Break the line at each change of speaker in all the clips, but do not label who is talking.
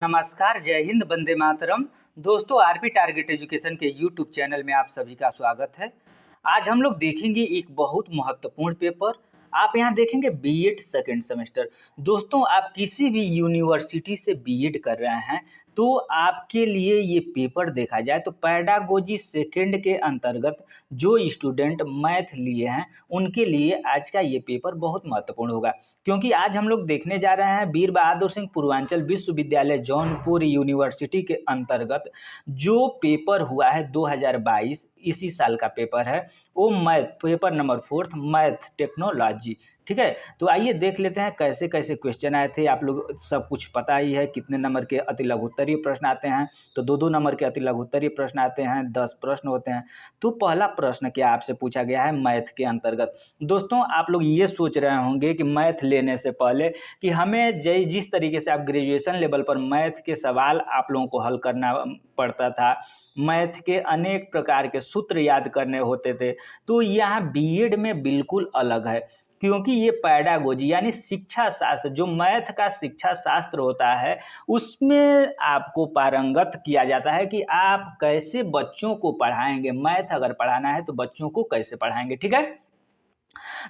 नमस्कार, जय हिंद, वंदे मातरम। दोस्तों, आरपी टारगेट एजुकेशन के यूट्यूब चैनल में आप सभी का स्वागत है। आज हम लोग देखेंगे एक बहुत महत्वपूर्ण पेपर। आप यहाँ देखेंगे बीएड सेकेंड सेमेस्टर। दोस्तों, आप किसी भी यूनिवर्सिटी से बीएड कर रहे हैं तो आपके लिए ये पेपर देखा जाए तो पैडागोजी सेकेंड के अंतर्गत जो स्टूडेंट मैथ लिए हैं उनके लिए आज का ये पेपर बहुत महत्वपूर्ण होगा, क्योंकि आज हम लोग देखने जा रहे हैं वीर बहादुर सिंह पूर्वांचल विश्वविद्यालय जौनपुर यूनिवर्सिटी के अंतर्गत जो पेपर हुआ है 2022 इसी साल का पेपर है। वो math paper number 4 math technology. ठीक है, तो आइए देख लेते हैं कैसे कैसे क्वेश्चन आए थे। आप लोग सब कुछ पता ही है, कितने नंबर के अति लघु उत्तरीय प्रश्न आते हैं। तो 2-2 नंबर के अति लघु उत्तरीय प्रश्न आते हैं, 10 प्रश्न होते हैं। तो पहला प्रश्न क्या आपसे पूछा गया है मैथ के अंतर्गत। दोस्तों, आप लोग ये सोच रहे होंगे कि मैथ लेने से पहले कि हमें जिस तरीके से आप ग्रेजुएशन लेवल पर मैथ के सवाल आप लोगों को हल करना पड़ता था, मैथ के अनेक प्रकार के सूत्र याद करने होते थे, तो यहाँ बीएड में बिल्कुल अलग है, क्योंकि ये पैडागोजी यानी शिक्षा शास्त्र, जो मैथ का शिक्षा शास्त्र होता है, उसमें आपको पारंगत किया जाता है कि आप कैसे बच्चों को पढ़ाएंगे। मैथ अगर पढ़ाना है तो बच्चों को कैसे पढ़ाएंगे। ठीक है,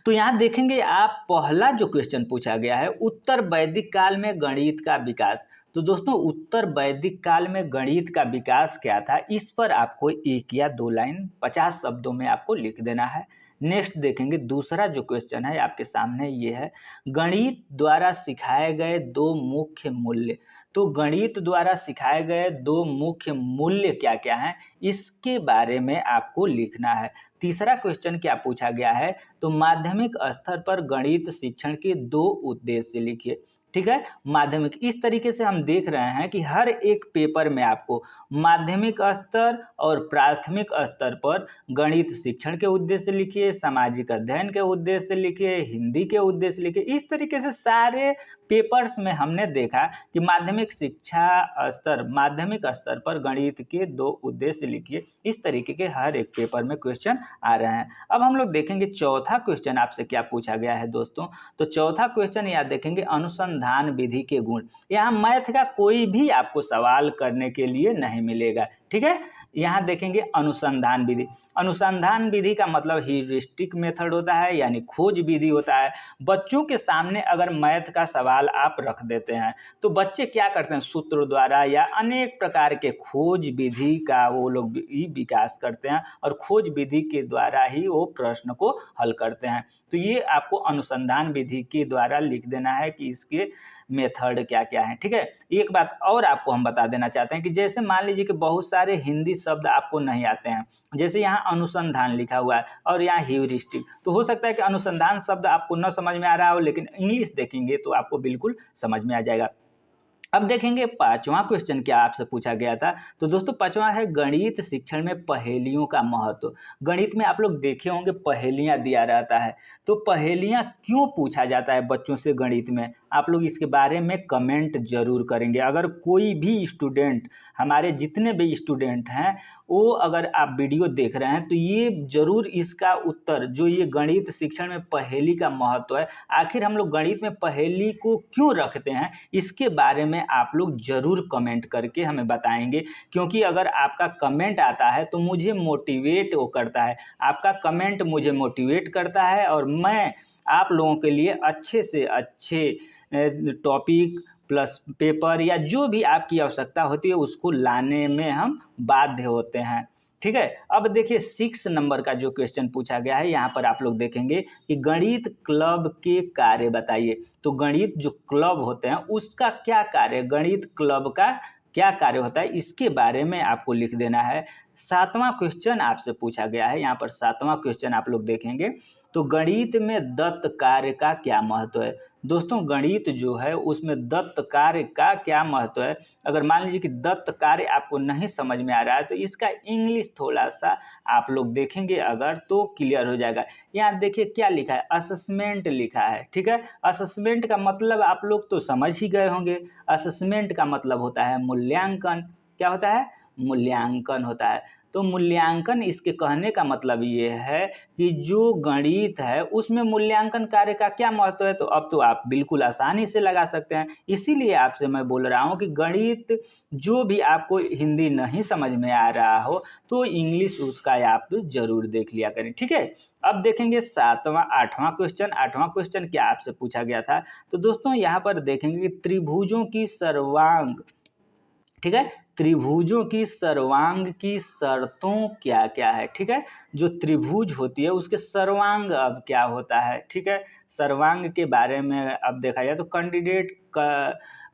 तो यहाँ देखेंगे आप पहला जो क्वेश्चन पूछा गया है, उत्तर वैदिक काल में गणित का विकास। तो दोस्तों, उत्तर वैदिक काल में गणित का विकास क्या था, इस पर आपको 1 या 2 लाइन 50 शब्दों में आपको लिख देना है। नेक्स्ट देखेंगे दूसरा जो क्वेश्चन है आपके सामने, ये है गणित द्वारा सिखाए गए 2 मुख्य मूल्य। तो गणित द्वारा सिखाए गए 2 मुख्य मूल्य क्या क्या हैं, इसके बारे में आपको लिखना है। तीसरा क्वेश्चन क्या पूछा गया है, तो माध्यमिक स्तर पर गणित शिक्षण के 2 उद्देश्य लिखिए। ठीक है, माध्यमिक, इस तरीके से हम देख रहे हैं कि हर एक पेपर में आपको माध्यमिक स्तर और प्राथमिक स्तर पर गणित शिक्षण के उद्देश्य लिखिए, सामाजिक अध्ययन के उद्देश्य लिखिए, हिंदी के उद्देश्य लिखिए। इस तरीके से सारे पेपर्स में हमने देखा कि माध्यमिक स्तर पर गणित के 2 उद्देश्य लिखिए। इस तरीके के हर एक पेपर में क्वेश्चन आ रहे हैं। अब हम लोग देखेंगे चौथा क्वेश्चन आपसे क्या पूछा गया है दोस्तों। तो चौथा क्वेश्चन यहाँ देखेंगे अनुसंधान विधि के गुण। यहाँ मैथ का कोई भी आपको सवाल करने के लिए नहीं मिलेगा। ठीक है, यहाँ देखेंगे अनुसंधान विधि। अनुसंधान विधि का मतलब ह्यूरिस्टिक मेथड होता है, यानी खोज विधि होता है। बच्चों के सामने अगर मैथ का सवाल आप रख देते हैं तो बच्चे क्या करते हैं, सूत्र द्वारा या अनेक प्रकार के खोज विधि का वो लोग ही विकास करते हैं और खोज विधि के द्वारा ही वो प्रश्न को हल करते हैं। तो ये आपको अनुसंधान विधि के द्वारा लिख देना है कि इसके मेथड क्या क्या है। ठीक है, एक बात और आपको हम बता देना चाहते हैं कि जैसे मान लीजिए कि बहुत सारे हिंदी शब्द आपको नहीं आते हैं, जैसे यहाँ अनुसंधान लिखा हुआ है और यहाँ ह्यूरिस्टिक, तो हो सकता है कि अनुसंधान शब्द आपको न समझ में आ रहा हो, लेकिन इंग्लिश देखेंगे तो आपको बिल्कुल समझ में आ जाएगा। अब देखेंगे पांचवा क्वेश्चन क्या आपसे पूछा गया था। तो दोस्तों, पांचवा है गणित शिक्षण में पहेलियों का महत्व। गणित में आप लोग देखे होंगे पहेलियां दिया रहता है, तो पहेलियां क्यों पूछा जाता है बच्चों से गणित में, आप लोग इसके बारे में कमेंट जरूर करेंगे। अगर कोई भी स्टूडेंट, हमारे जितने भी स्टूडेंट हैं, वो अगर आप वीडियो देख रहे हैं तो ये जरूर इसका उत्तर, जो ये गणित शिक्षण में पहेली का महत्व है, आखिर हम लोग गणित में पहेली को क्यों रखते हैं, इसके बारे में आप लोग जरूर कमेंट करके हमें बताएंगे। क्योंकि अगर आपका कमेंट आता है तो मुझे मोटिवेट वो करता है, आपका कमेंट मुझे मोटिवेट करता है और मैं आप लोगों के लिए अच्छे से अच्छे टॉपिक प्लस पेपर या जो भी आपकी आवश्यकता होती है उसको लाने में हम बाध्य होते हैं। ठीक है, अब देखिए 6 नंबर का जो क्वेश्चन पूछा गया है, यहाँ पर आप लोग देखेंगे कि गणित क्लब के कार्य बताइए। तो गणित जो क्लब होते हैं उसका क्या कार्य, गणित क्लब का क्या कार्य होता है, इसके बारे में आपको लिख देना है। 7वां क्वेश्चन आपसे पूछा गया है, यहाँ पर 7वां क्वेश्चन आप लोग देखेंगे, तो गणित में दत्त कार्य का क्या महत्व है। दोस्तों, गणित जो है उसमें दत्त कार्य का क्या महत्व है। अगर मान लीजिए कि दत्त कार्य आपको नहीं समझ में आ रहा है तो इसका इंग्लिश थोड़ा सा आप लोग देखेंगे अगर, तो क्लियर हो जाएगा। यहाँ देखिए क्या लिखा है, असेसमेंट लिखा है। ठीक है, असेसमेंट का मतलब आप लोग तो समझ ही गए होंगे। असेसमेंट का मतलब होता है मूल्यांकन। क्या होता है, मूल्यांकन होता है। तो मूल्यांकन इसके कहने का मतलब ये है कि जो गणित है उसमें मूल्यांकन कार्य का क्या महत्व है। तो अब तो आप बिल्कुल आसानी से लगा सकते हैं। इसीलिए आपसे मैं बोल रहा हूँ कि गणित जो भी आपको हिंदी नहीं समझ में आ रहा हो तो इंग्लिश उसका आप जरूर देख लिया करें, ठीक है। अब देखेंगे आठवां क्वेश्चन क्या आपसे पूछा गया था। तो दोस्तों यहाँ पर देखेंगे कि त्रिभुजों की सर्वांग, ठीक है, त्रिभुजों की सर्वांग की शर्तों क्या क्या है, ठीक है। जो त्रिभुज होती है उसके सर्वांग अब क्या होता है, ठीक है। सर्वांग के बारे में अब देखा जाए तो कैंडिडेट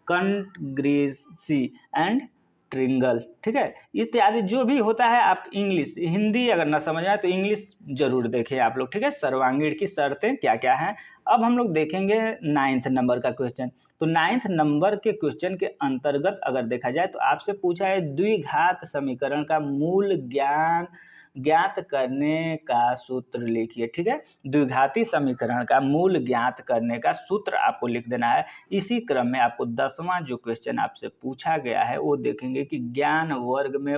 कंग्रेसी एंड ट्रिंगल, ठीक है, इत्यादि जो भी होता है आप इंग्लिश, हिंदी अगर ना समझ आए तो इंग्लिश जरूर देखें आप लोग, ठीक है। सर्वांगीण की शर्तें क्या क्या हैं। अब हम लोग देखेंगे 9th नंबर का क्वेश्चन। तो 9th नंबर के क्वेश्चन के अंतर्गत अगर देखा जाए तो आपसे पूछा है द्विघात समीकरण का मूल ज्ञात करने का सूत्र लिखिए, ठीक है। द्विघाती समीकरण का मूल ज्ञात करने का सूत्र आपको लिख देना है। इसी क्रम में आपको 10वां जो क्वेश्चन आपसे पूछा गया है वो देखेंगे कि ज्ञान वर्ग में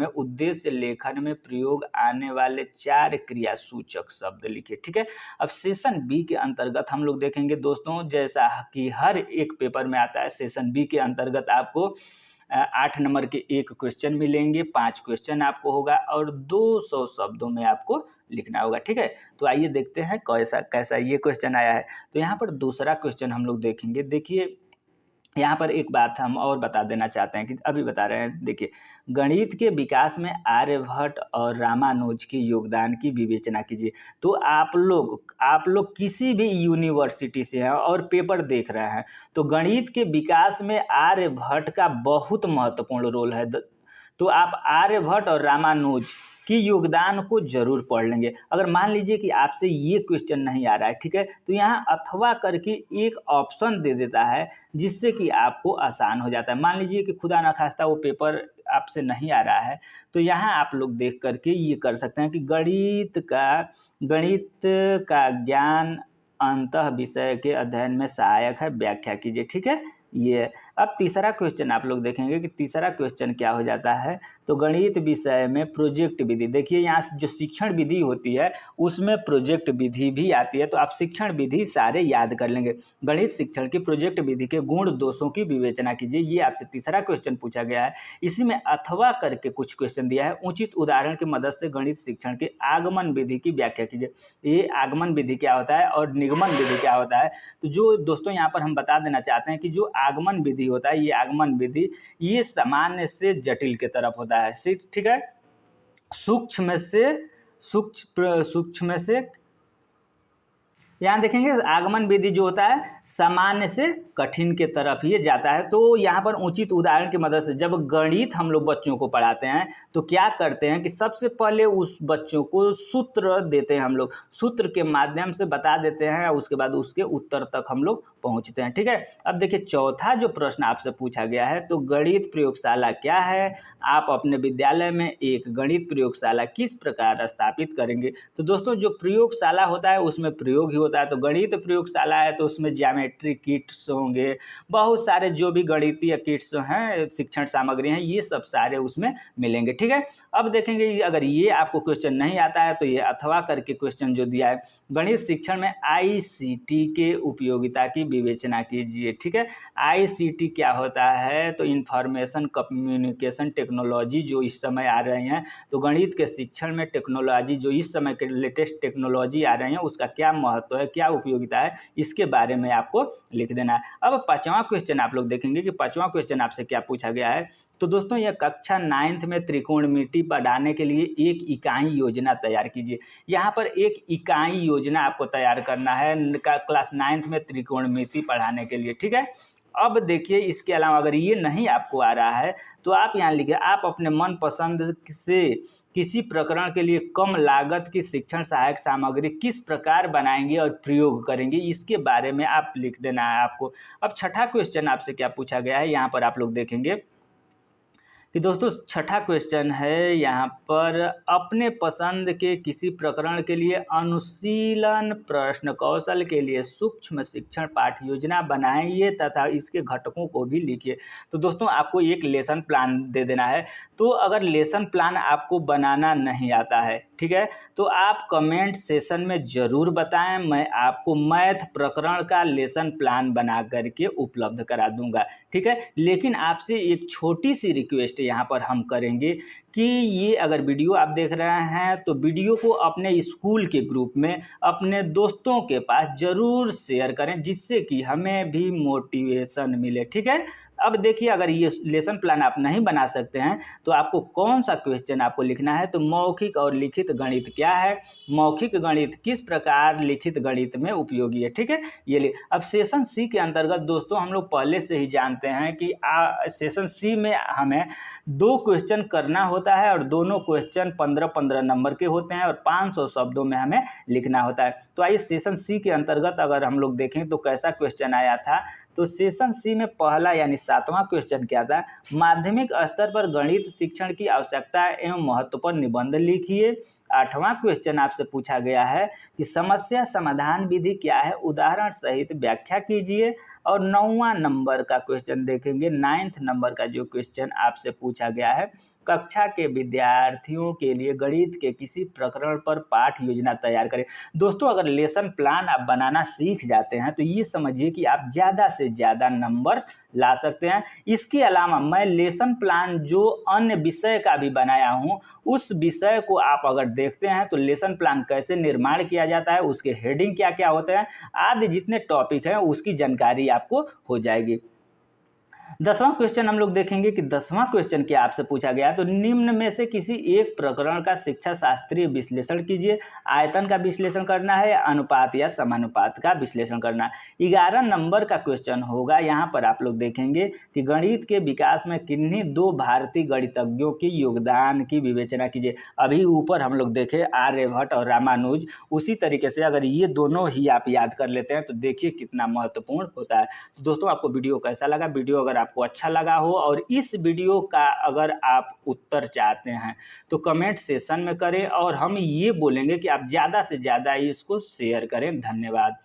उद्देश्य लेखन में प्रयोग आने वाले 4 क्रिया सूचक शब्द लिखिए, ठीक है। अब सेशन बी के अंतर्गत हम लोग देखेंगे दोस्तों, जैसा कि हर एक पेपर में आता है, सेशन बी के अंतर्गत आपको 8 नंबर के 1 क्वेश्चन मिलेंगे, 5 क्वेश्चन आपको होगा और 200 शब्दों में आपको लिखना होगा, ठीक है। तो आइए देखते हैं कैसा कैसा ये क्वेश्चन आया है। तो यहाँ पर दूसरा क्वेश्चन हम लोग देखेंगे। देखिए यहाँ पर एक बात हम और बता देना चाहते हैं कि अभी बता रहे हैं, देखिए गणित के विकास में आर्यभट्ट और रामानुज के योगदान की विवेचना कीजिए। तो आप लोग किसी भी यूनिवर्सिटी से हैं और पेपर देख रहे हैं तो गणित के विकास में आर्यभट्ट का बहुत महत्वपूर्ण रोल है। तो आप आर्यभट्ट और रामानुज की योगदान को जरूर पढ़ लेंगे। अगर मान लीजिए कि आपसे ये क्वेश्चन नहीं आ रहा है, ठीक है, तो यहाँ अथवा करके एक ऑप्शन दे देता है जिससे कि आपको आसान हो जाता है। मान लीजिए कि खुदा ना खास्ता वो पेपर आपसे नहीं आ रहा है तो यहाँ आप लोग देख करके ये कर सकते हैं कि गणित का ज्ञान अंतः विषय के अध्ययन में सहायक है, व्याख्या कीजिए, ठीक है। ये अब तीसरा क्वेश्चन आप लोग देखेंगे कि तीसरा क्वेश्चन क्या हो जाता है। तो गणित विषय में प्रोजेक्ट विधि, देखिए यहाँ जो शिक्षण विधि होती है उसमें प्रोजेक्ट विधि भी आती है। तो आप शिक्षण विधि सारे याद कर लेंगे। गणित शिक्षण की प्रोजेक्ट विधि के गुण दोषों की विवेचना कीजिए, ये आपसे तीसरा क्वेश्चन पूछा गया है। इसी में अथवा करके कुछ क्वेश्चन दिया है। उचित उदाहरण की मदद से गणित शिक्षण के आगमन विधि की व्याख्या कीजिए। ये आगमन विधि क्या होता है और निगमन विधि क्या होता है। तो जो दोस्तों यहाँ पर हम बता देना चाहते हैं कि जो आगमन विधि होता है, ये आगमन विधि ये सामान्य से जटिल के तरफ होता है, ठीक है। सूक्ष्म से यहाँ देखेंगे आगमन विधि जो होता है सामान्य से कठिन के तरफ ये जाता है। तो यहाँ पर उचित उदाहरण की मदद से जब गणित हम लोग बच्चों को पढ़ाते हैं तो क्या करते हैं कि सबसे पहले उस बच्चों को सूत्र देते हैं, हम लोग सूत्र के माध्यम से बता देते हैं, उसके बाद उसके उत्तर तक हम लोग पहुँचते हैं, ठीक है। अब देखिए चौथा जो प्रश्न आपसे पूछा गया है, तो गणित प्रयोगशाला क्या है, आप अपने विद्यालय में एक गणित प्रयोगशाला किस प्रकार स्थापित करेंगे। तो दोस्तों जो प्रयोगशाला होता है उसमें प्रयोग ही होता है। तो गणित प्रयोगशाला है तो उसमें ज्योमेट्री किट्स होंगे, बहुत सारे जो भी गणितीय किट्स हैं, शिक्षण सामग्री हैं, ये सब सारे उसमें मिलेंगे, ठीक है। अब देखेंगे अगर ये आपको क्वेश्चन नहीं आता है तो ये अथवा करके क्वेश्चन जो दिया है, गणित शिक्षण में ICT के उपयोगिता की विवेचना कीजिए, ठीक है। ICT क्या होता है, तो इंफॉर्मेशन कम्युनिकेशन टेक्नोलॉजी जो इस समय आ रहे हैं, तो गणित के शिक्षण में टेक्नोलॉजी जो इस समय के लेटेस्ट टेक्नोलॉजी आ रहे हैं उसका क्या महत्व है, क्या उपयोगिता है, इसके बारे में आपको लिख देना है। अब 5वां क्वेश्चन आप लोग देखेंगे कि 5वां क्वेश्चन आपसे क्या पूछा गया है। तो दोस्तों यह कक्षा 9th में त्रिकोणमिति पढ़ाने के लिए एक इकाई योजना तैयार कीजिए। यहाँ पर एक इकाई योजना आपको तैयार करना है क्लास 9th में त्रिकोणमिति पढ़ाने के लिए, ठीक है। अब देखिए इसके अलावा अगर ये नहीं आपको आ रहा है तो आप यहाँ लिखिए आप अपने मनपसंद से किसी प्रकरण के लिए कम लागत की शिक्षण सहायक सामग्री किस प्रकार बनाएंगे और प्रयोग करेंगे, इसके बारे में आप लिख देना है आपको। अब छठा क्वेश्चन आपसे क्या पूछा गया है, यहाँ पर आप लोग देखेंगे कि दोस्तों छठा क्वेश्चन है यहाँ पर, अपने पसंद के किसी प्रकरण के लिए अनुशीलन प्रश्न कौशल के लिए सूक्ष्म शिक्षण पाठ योजना बनाइए तथा इसके घटकों को भी लिखिए। तो दोस्तों आपको एक लेसन प्लान दे देना है। तो अगर लेसन प्लान आपको बनाना नहीं आता है, ठीक है, तो आप कमेंट सेशन में ज़रूर बताएं, मैं आपको मैथ प्रकरण का लेसन प्लान बना करके उपलब्ध करा दूंगा, ठीक है। लेकिन आपसे एक छोटी सी रिक्वेस्ट यहाँ पर हम करेंगे कि ये अगर वीडियो आप देख रहे हैं तो वीडियो को अपने स्कूल के ग्रुप में अपने दोस्तों के पास ज़रूर शेयर करें, जिससे कि हमें भी मोटिवेशन मिले, ठीक है। अब देखिए, अगर ये लेसन प्लान आप नहीं बना सकते हैं तो आपको कौन सा क्वेश्चन आपको लिखना है, तो मौखिक और लिखित गणित क्या है, मौखिक गणित किस प्रकार लिखित गणित में उपयोगी है, ठीक है। ये अब सेशन सी के अंतर्गत दोस्तों हम लोग पहले से ही जानते हैं कि सेशन सी में हमें 2 क्वेश्चन करना होता है और दोनों क्वेश्चन 15-15 नंबर के होते हैं और 500 शब्दों में हमें लिखना होता है। तो आइए सेशन सी के अंतर्गत अगर हम लोग देखें तो कैसा क्वेश्चन आया था। तो सेशन सी में पहला यानी 7वां क्वेश्चन क्या था, माध्यमिक स्तर पर गणित शिक्षण की आवश्यकता एवं महत्व पर निबंध लिखिए। 8वां क्वेश्चन आपसे पूछा गया है कि समस्या समाधान विधि क्या है, उदाहरण सहित व्याख्या कीजिए। और 9वां नंबर का क्वेश्चन देखेंगे, 9th नंबर का जो क्वेश्चन आपसे पूछा गया है, कक्षा के विद्यार्थियों के लिए गणित के किसी प्रकरण पर पाठ योजना तैयार करें। दोस्तों अगर लेसन प्लान आप बनाना सीख जाते हैं तो ये समझिए कि आप ज़्यादा से ज़्यादा नंबर ला सकते हैं। इसके अलावा मैं लेसन प्लान जो अन्य विषय का भी बनाया हूँ, उस विषय को आप अगर देखते हैं तो लेसन प्लान कैसे निर्माण किया जाता है, उसके हेडिंग क्या क्या होते हैं आदि जितने टॉपिक हैं उसकी जानकारी आपको हो जाएगी। 10वां क्वेश्चन हम लोग देखेंगे कि 10वां क्वेश्चन क्या आपसे पूछा गया, तो निम्न में से किसी एक प्रकरण का शिक्षा शास्त्रीय विश्लेषण कीजिए। आयतन का विश्लेषण करना है या अनुपात या समानुपात का विश्लेषण करना है। 11 नंबर का क्वेश्चन होगा। यहाँ पर आप लोग देखेंगे कि गणित के विकास में किन्हीं 2 भारतीय गणितज्ञों के योगदान की विवेचना कीजिए। अभी ऊपर हम लोग देखे आर्यभट्ट और रामानुज, उसी तरीके से अगर ये दोनों ही आप याद कर लेते हैं तो देखिए कितना महत्वपूर्ण होता है। तो दोस्तों आपको वीडियो कैसा लगा, वीडियो अगर आपको अच्छा लगा हो और इस वीडियो का अगर आप उत्तर चाहते हैं तो कमेंट सेशन में करें और हम ये बोलेंगे कि आप ज़्यादा से ज़्यादा इसको शेयर करें। धन्यवाद।